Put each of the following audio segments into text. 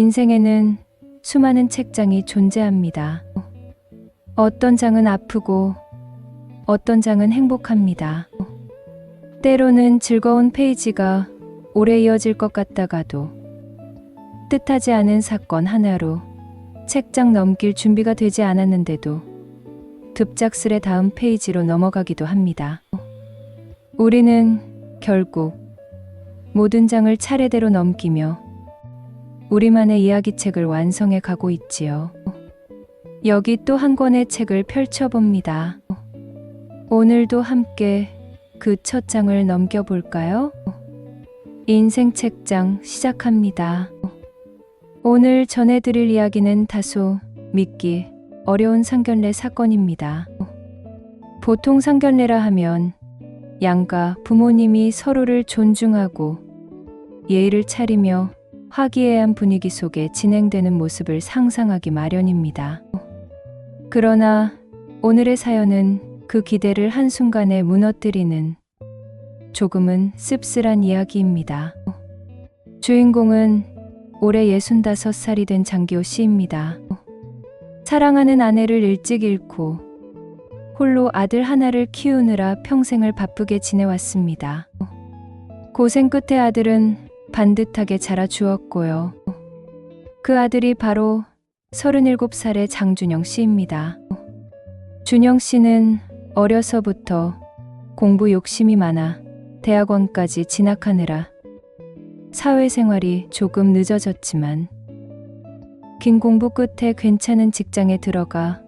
인생에는 수많은 책장이 존재합니다. 어떤 장은 아프고 어떤 장은 행복합니다. 때로는 즐거운 페이지가 오래 이어질 것 같다가도 뜻하지 않은 사건 하나로 책장 넘길 준비가 되지 않았는데도 급작스레 다음 페이지로 넘어가기도 합니다. 우리는 결국 모든 장을 차례대로 넘기며 우리만의 이야기책을 완성해 가고 있지요. 여기 또 한 권의 책을 펼쳐봅니다. 오늘도 함께 그 첫 장을 넘겨볼까요? 인생 책장 시작합니다. 오늘 전해드릴 이야기는 다소 믿기 어려운 상견례 사건입니다. 보통 상견례라 하면 양가 부모님이 서로를 존중하고 예의를 차리며 화기애애한 분위기 속에 진행되는 모습을 상상하기 마련입니다. 그러나 오늘의 사연은 그 기대를 한순간에 무너뜨리는 조금은 씁쓸한 이야기입니다. 주인공은 올해 65살이 된 장기호 씨입니다. 사랑하는 아내를 일찍 잃고 홀로 아들 하나를 키우느라 평생을 바쁘게 지내왔습니다. 고생 끝에 아들은 반듯하게 자라주었고요. 그 아들이 바로 37살의 장준영 씨입니다. 준영 씨는 어려서부터 공부 욕심이 많아 대학원까지 진학하느라 사회생활이 조금 늦어졌지만 긴 공부 끝에 괜찮은 직장에 들어가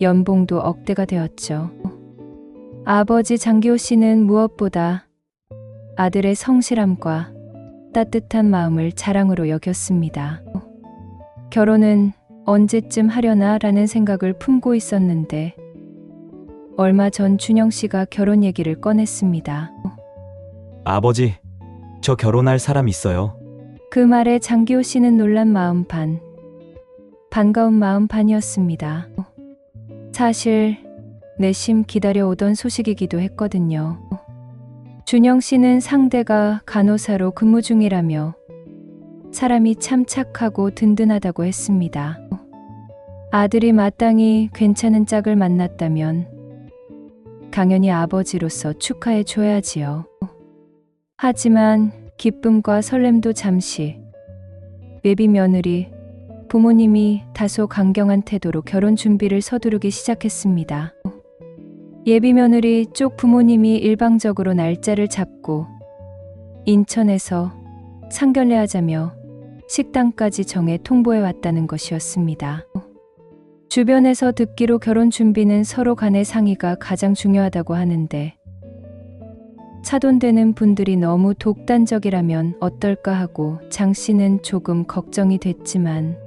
연봉도 억대가 되었죠. 아버지 장기호 씨는 무엇보다 아들의 성실함과 따뜻한 마음을 자랑으로 여겼습니다. 결혼은 언제쯤 하려나 라는 생각을 품고 있었는데 얼마 전 준영 씨가 결혼 얘기를 꺼냈습니다. 아버지, 저 결혼할 사람 있어요. 그 말에 장기호 씨는 놀란 마음 반, 반가운 마음 반이었습니다. 사실 내심 기다려오던 소식이기도 했거든요. 준영 씨는 상대가 간호사로 근무 중이라며 사람이 참 착하고 든든하다고 했습니다. 아들이 마땅히 괜찮은 짝을 만났다면 당연히 아버지로서 축하해 줘야지요. 하지만 기쁨과 설렘도 잠시, 예비 며느리 부모님이 다소 강경한 태도로 결혼 준비를 서두르기 시작했습니다. 예비 며느리 쪽 부모님이 일방적으로 날짜를 잡고 인천에서 상견례하자며 식당까지 정해 통보해 왔다는 것이었습니다. 주변에서 듣기로 결혼 준비는 서로 간의 상의가 가장 중요하다고 하는데 차돈되는 분들이 너무 독단적이라면 어떨까 하고 장 씨는 조금 걱정이 됐지만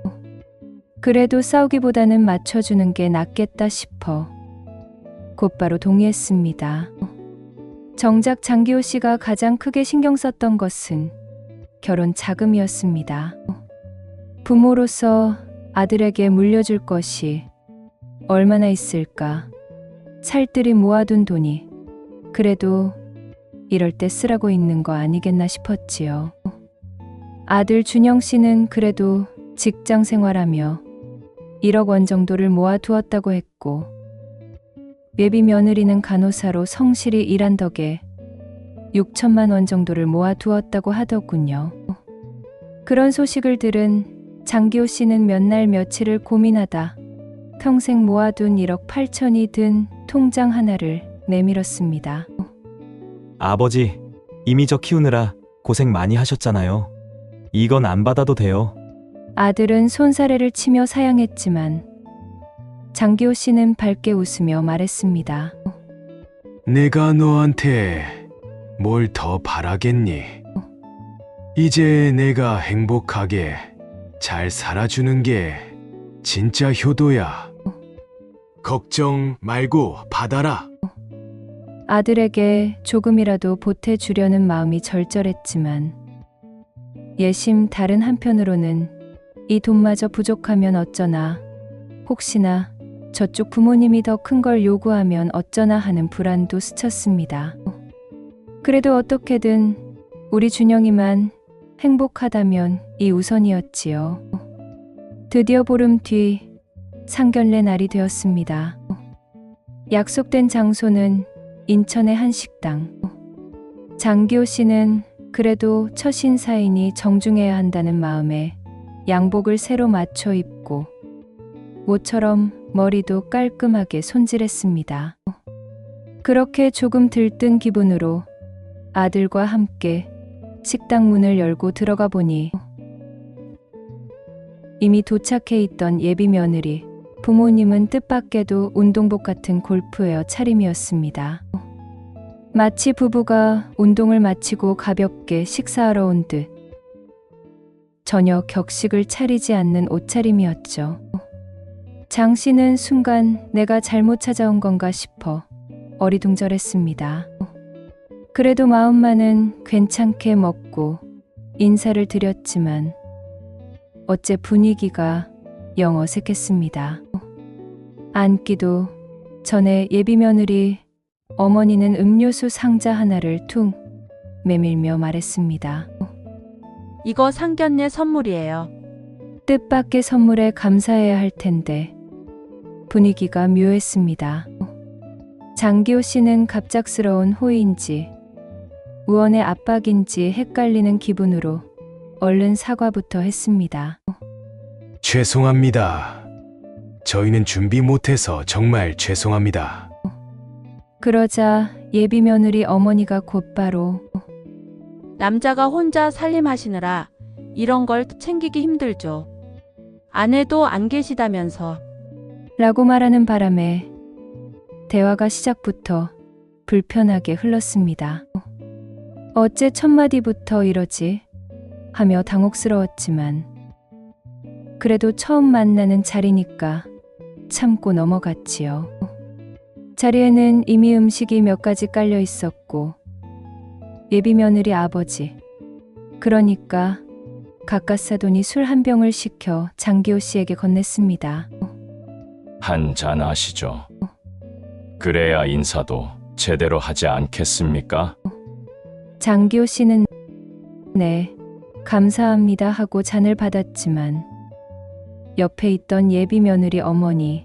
그래도 싸우기보다는 맞춰주는 게 낫겠다 싶어 곧바로 동의했습니다. 정작 장기호 씨가 가장 크게 신경 썼던 것은 결혼 자금이었습니다. 부모로서 아들에게 물려줄 것이 얼마나 있을까? 살뜰히 모아둔 돈이 그래도 이럴 때 쓰라고 있는 거 아니겠나 싶었지요. 아들 준영 씨는 그래도 직장 생활하며 1억 원 정도를 모아두었다고 했고 예비 며느리는 간호사로 성실히 일한 덕에 6천만 원 정도를 모아두었다고 하더군요. 그런 소식을 들은 장기호 씨는 몇 날 며칠을 고민하다 평생 모아둔 1억 8천이 든 통장 하나를 내밀었습니다. 아버지, 이미 저 키우느라 고생 많이 하셨잖아요. 이건 안 받아도 돼요. 아들은 손사래를 치며 사양했지만 장기호 씨는 밝게 웃으며 말했습니다. 내가 너한테 뭘 더 바라겠니? 이제 내가 행복하게 잘 살아주는 게 진짜 효도야. 걱정 말고 받아라. 아들에게 조금이라도 보태주려는 마음이 절절했지만 예심 다른 한편으로는 이 돈마저 부족하면 어쩌나, 혹시나 저쪽 부모님이 더 큰 걸 요구하면 어쩌나 하는 불안도 스쳤습니다. 그래도 어떻게든 우리 준영이만 행복하다면 이 우선이었지요. 드디어 보름 뒤 상견례 날이 되었습니다. 약속된 장소는 인천의 한 식당. 장기호 씨는 그래도 첫 신사이니 정중해야 한다는 마음에 양복을 새로 맞춰 입고 모처럼 머리도 깔끔하게 손질했습니다. 그렇게 조금 들뜬 기분으로 아들과 함께 식당 문을 열고 들어가 보니 이미 도착해 있던 예비 며느리, 부모님은 뜻밖에도 운동복 같은 골프웨어 차림이었습니다. 마치 부부가 운동을 마치고 가볍게 식사하러 온 듯 전혀 격식을 차리지 않는 옷차림이었죠. 장 씨는 순간 내가 잘못 찾아온 건가 싶어 어리둥절했습니다. 그래도 마음만은 괜찮게 먹고 인사를 드렸지만 어째 분위기가 영 어색했습니다. 앉기도 전에 예비 며느리 어머니는 음료수 상자 하나를 퉁 메밀며 말했습니다. 이거 상견례 선물이에요. 뜻밖의 선물에 감사해야 할 텐데 분위기가 묘했습니다. 장기호 씨는 갑작스러운 호의인지 우원의 압박인지 헷갈리는 기분으로 얼른 사과부터 했습니다. 죄송합니다. 저희는 준비 못해서 정말 죄송합니다. 그러자 예비 며느리 어머니가 곧바로 남자가 혼자 살림하시느라 이런 걸 챙기기 힘들죠. 아내도 안 계시다면서. 라고 말하는 바람에 대화가 시작부터 불편하게 흘렀습니다. 어째 첫마디부터 이러지? 하며 당혹스러웠지만 그래도 처음 만나는 자리니까 참고 넘어갔지요. 자리에는 이미 음식이 몇 가지 깔려 있었고 예비 며느리 아버지, 그러니까 가까사돈이 술 한 병을 시켜 장기호 씨에게 건넸습니다. 한 잔 하시죠. 그래야 인사도 제대로 하지 않겠습니까? 장기호 씨는 네, 감사합니다 하고 잔을 받았지만 옆에 있던 예비 며느리 어머니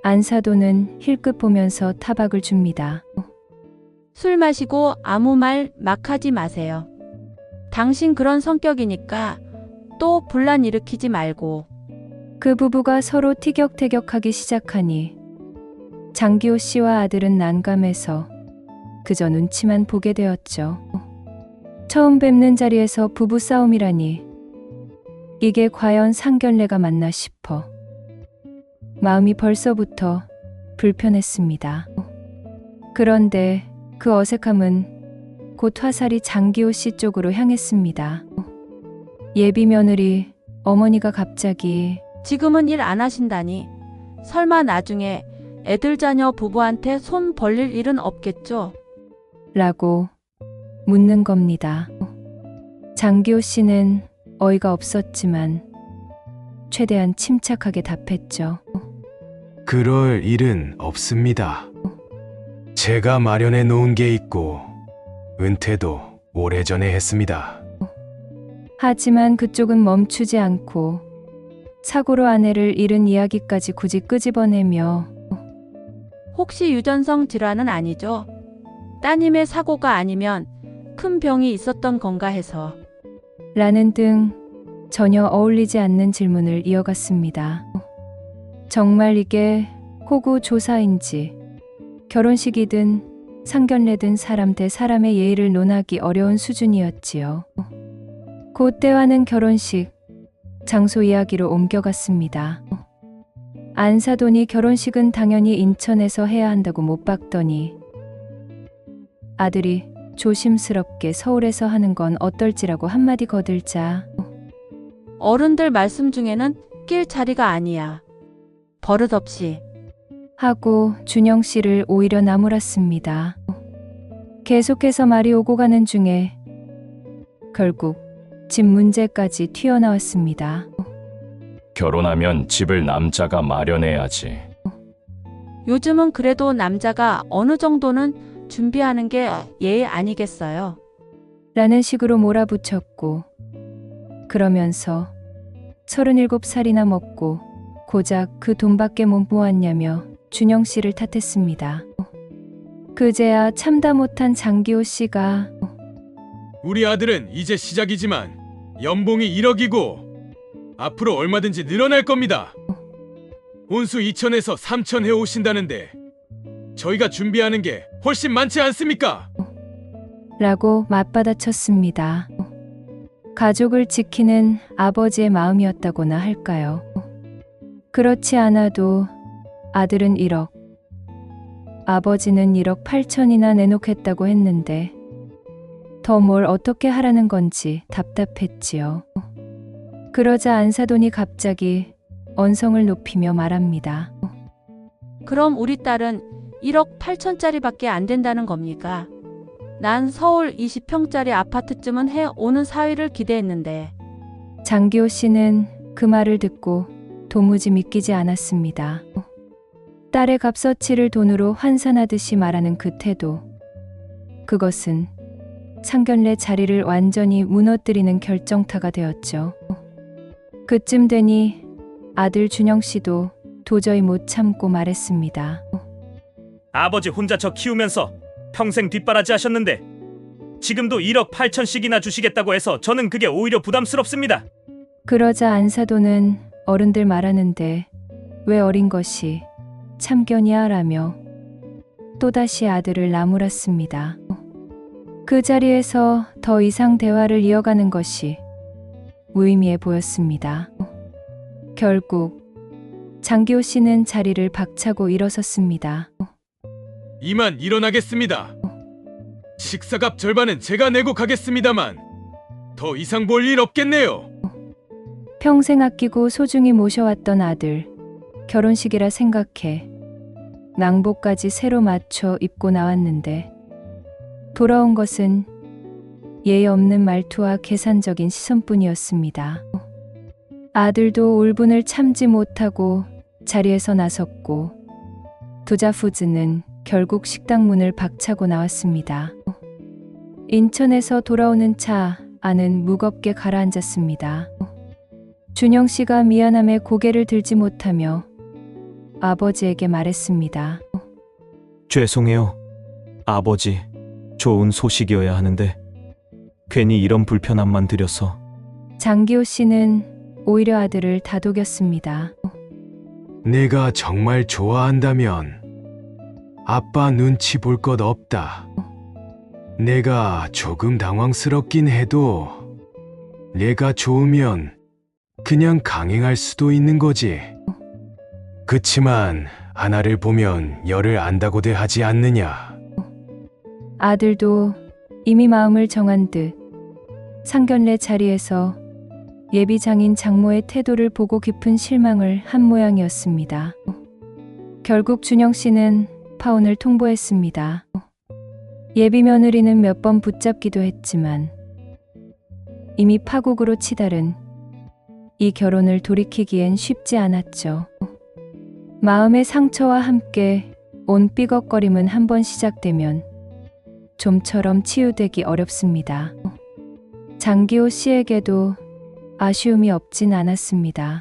안사돈은 힐끗 보면서 타박을 줍니다. 술 마시고 아무 말 막 하지 마세요. 당신 그런 성격이니까 또 분란 일으키지 말고. 그 부부가 서로 티격태격하기 시작하니 장기호 씨와 아들은 난감해서 그저 눈치만 보게 되었죠. 처음 뵙는 자리에서 부부 싸움이라니 이게 과연 상견례가 맞나 싶어 마음이 벌써부터 불편했습니다. 그런데 그 어색함은 곧 화살이 장기호 씨 쪽으로 향했습니다. 예비 며느리 어머니가 갑자기 지금은 일 안 하신다니. 설마 나중에 애들 자녀 부부한테 손 벌릴 일은 없겠죠? 라고 묻는 겁니다. 장기호 씨는 어이가 없었지만 최대한 침착하게 답했죠. 그럴 일은 없습니다. 제가 마련해 놓은 게 있고 은퇴도 오래전에 했습니다. 하지만 그쪽은 멈추지 않고 사고로 아내를 잃은 이야기까지 굳이 끄집어내며 혹시 유전성 질환은 아니죠? 따님의 사고가 아니면 큰 병이 있었던 건가 해서. 라는 등 전혀 어울리지 않는 질문을 이어갔습니다. 정말 이게 호구 조사인지 결혼식이든 상견례든 사람 대 사람의 예의를 논하기 어려운 수준이었지요. 곧 때와는 결혼식 장소 이야기로 옮겨갔습니다. 안사돈이 결혼식은 당연히 인천에서 해야 한다고 못 박더니 아들이 조심스럽게 서울에서 하는 건 어떨지라고 한마디 거들자 어른들 말씀 중에는 낄 자리가 아니야. 버릇없이. 하고 준영 씨를 오히려 나무랐습니다. 계속해서 말이 오고 가는 중에 결국 집 문제까지 튀어나왔습니다. 결혼하면 집을 남자가 마련해야지. 요즘은 그래도 남자가 어느 정도는 준비하는 게 예의 아니겠어요? 라는 식으로 몰아붙였고 그러면서 37살이나 먹고 고작 그 돈밖에 못 모았냐며 준영 씨를 탓했습니다. 그제야 참다 못한 장기호 씨가 우리 아들은 이제 시작이지만 연봉이 1억이고 앞으로 얼마든지 늘어날 겁니다. 온수 2천에서 3천 해 오신다는데 저희가 준비하는 게 훨씬 많지 않습니까? 라고 맞받아쳤습니다. 가족을 지키는 아버지의 마음이었다고나 할까요? 그렇지 않아도 아들은 1억, 아버지는 1억 8천이나 내놓겠다고 했는데 더 뭘 어떻게 하라는 건지 답답했지요. 그러자 안사돈이 갑자기 언성을 높이며 말합니다. 그럼 우리 딸은 1억 8천짜리밖에 안 된다는 겁니까? 난 서울 20평짜리 아파트쯤은 해 오는 사위를 기대했는데. 장기호 씨는 그 말을 듣고 도무지 믿기지 않았습니다. 딸의 값어치를 돈으로 환산하듯이 말하는 그 태도. 그것은 상견례 자리를 완전히 무너뜨리는 결정타가 되었죠. 그쯤 되니 아들 준영 씨도 도저히 못 참고 말했습니다. 아버지 혼자 저 키우면서 평생 뒷바라지 하셨는데 지금도 1억 8천씩이나 주시겠다고 해서 저는 그게 오히려 부담스럽습니다. 그러자 안사돈은 어른들 말하는데 왜 어린 것이 참견이야 라며 또다시 아들을 나무랐습니다. 그 자리에서 더 이상 대화를 이어가는 것이 무의미해 보였습니다. 결국 장기호 씨는 자리를 박차고 일어섰습니다. 이만 일어나겠습니다. 식사값 절반은 제가 내고 가겠습니다만 더 이상 볼 일 없겠네요. 평생 아끼고 소중히 모셔왔던 아들, 결혼식이라 생각해 낭복까지 새로 맞춰 입고 나왔는데 돌아온 것은 예의 없는 말투와 계산적인 시선뿐이었습니다. 아들도 울분을 참지 못하고 자리에서 나섰고 두자푸즈는 결국 식당 문을 박차고 나왔습니다. 인천에서 돌아오는 차 안은 무겁게 가라앉았습니다. 준영 씨가 미안함에 고개를 들지 못하며 아버지에게 말했습니다. 죄송해요. 아버지, 좋은 소식이어야 하는데 괜히 이런 불편함만 드려서. 장기호 씨는 오히려 아들을 다독였습니다. 내가 정말 좋아한다면 아빠 눈치 볼 것 없다. 내가 조금 당황스럽긴 해도 내가 좋으면 그냥 강행할 수도 있는 거지. 그치만 하나를 보면 열을 안다고들 하지 않느냐. 아들도 이미 마음을 정한 듯 상견례 자리에서 예비장인 장모의 태도를 보고 깊은 실망을 한 모양이었습니다. 결국 준영 씨는 파혼을 통보했습니다. 예비 며느리는 몇 번 붙잡기도 했지만 이미 파국으로 치달은 이 결혼을 돌이키기엔 쉽지 않았죠. 마음의 상처와 함께 온 삐걱거림은 한번 시작되면 좀처럼 치유되기 어렵습니다. 장기호 씨에게도 아쉬움이 없진 않았습니다.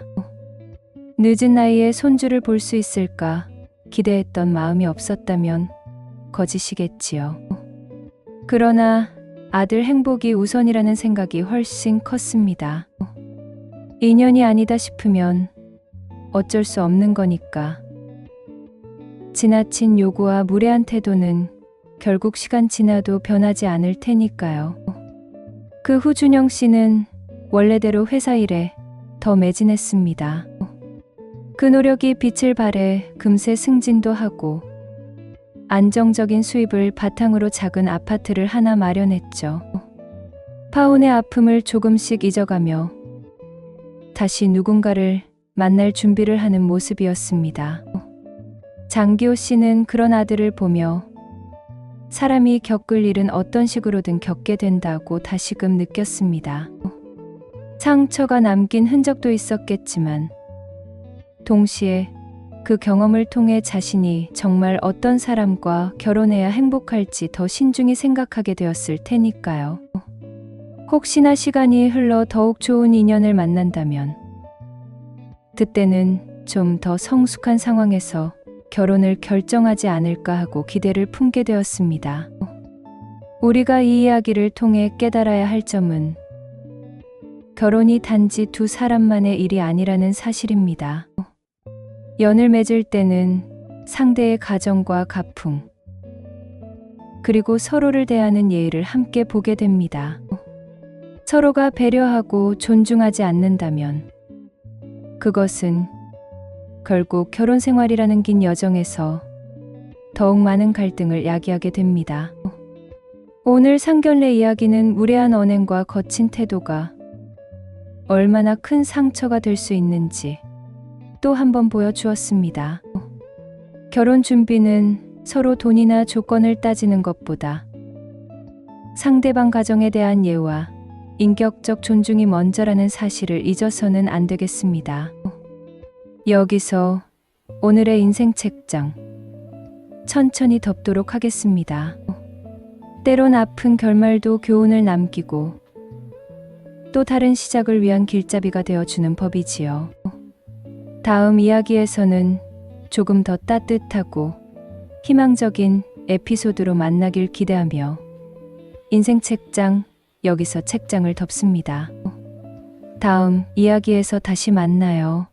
늦은 나이에 손주를 볼 수 있을까 기대했던 마음이 없었다면 거짓이겠지요. 그러나 아들 행복이 우선이라는 생각이 훨씬 컸습니다. 인연이 아니다 싶으면 어쩔 수 없는 거니까. 지나친 요구와 무례한 태도는 결국 시간 지나도 변하지 않을 테니까요. 그 후 준영 씨는 원래대로 회사 일에 더 매진했습니다. 그 노력이 빛을 발해 금세 승진도 하고 안정적인 수입을 바탕으로 작은 아파트를 하나 마련했죠. 파혼의 아픔을 조금씩 잊어가며 다시 누군가를 만날 준비를 하는 모습이었습니다. 장기호 씨는 그런 아들을 보며 사람이 겪을 일은 어떤 식으로든 겪게 된다고 다시금 느꼈습니다. 상처가 남긴 흔적도 있었겠지만 동시에 그 경험을 통해 자신이 정말 어떤 사람과 결혼해야 행복할지 더 신중히 생각하게 되었을 테니까요. 혹시나 시간이 흘러 더욱 좋은 인연을 만난다면 그때는 좀 더 성숙한 상황에서 결혼을 결정하지 않을까 하고 기대를 품게 되었습니다. 우리가 이 이야기를 통해 깨달아야 할 점은 결혼이 단지 두 사람만의 일이 아니라는 사실입니다. 연을 맺을 때는 상대의 가정과 가풍, 그리고 서로를 대하는 예의를 함께 보게 됩니다. 서로가 배려하고 존중하지 않는다면 그것은 결국 결혼 생활이라는 긴 여정에서 더욱 많은 갈등을 야기하게 됩니다. 오늘 상견례 이야기는 무례한 언행과 거친 태도가 얼마나 큰 상처가 될 수 있는지 또 한 번 보여주었습니다. 결혼 준비는 서로 돈이나 조건을 따지는 것보다 상대방 가정에 대한 예와 인격적 존중이 먼저라는 사실을 잊어서는 안 되겠습니다. 여기서 오늘의 인생 책장 천천히 덮도록 하겠습니다. 때론 아픈 결말도 교훈을 남기고 또 다른 시작을 위한 길잡이가 되어주는 법이지요. 다음 이야기에서는 조금 더 따뜻하고 희망적인 에피소드로 만나길 기대하며 인생 책장 여기서 책장을 덮습니다. 다음 이야기에서 다시 만나요.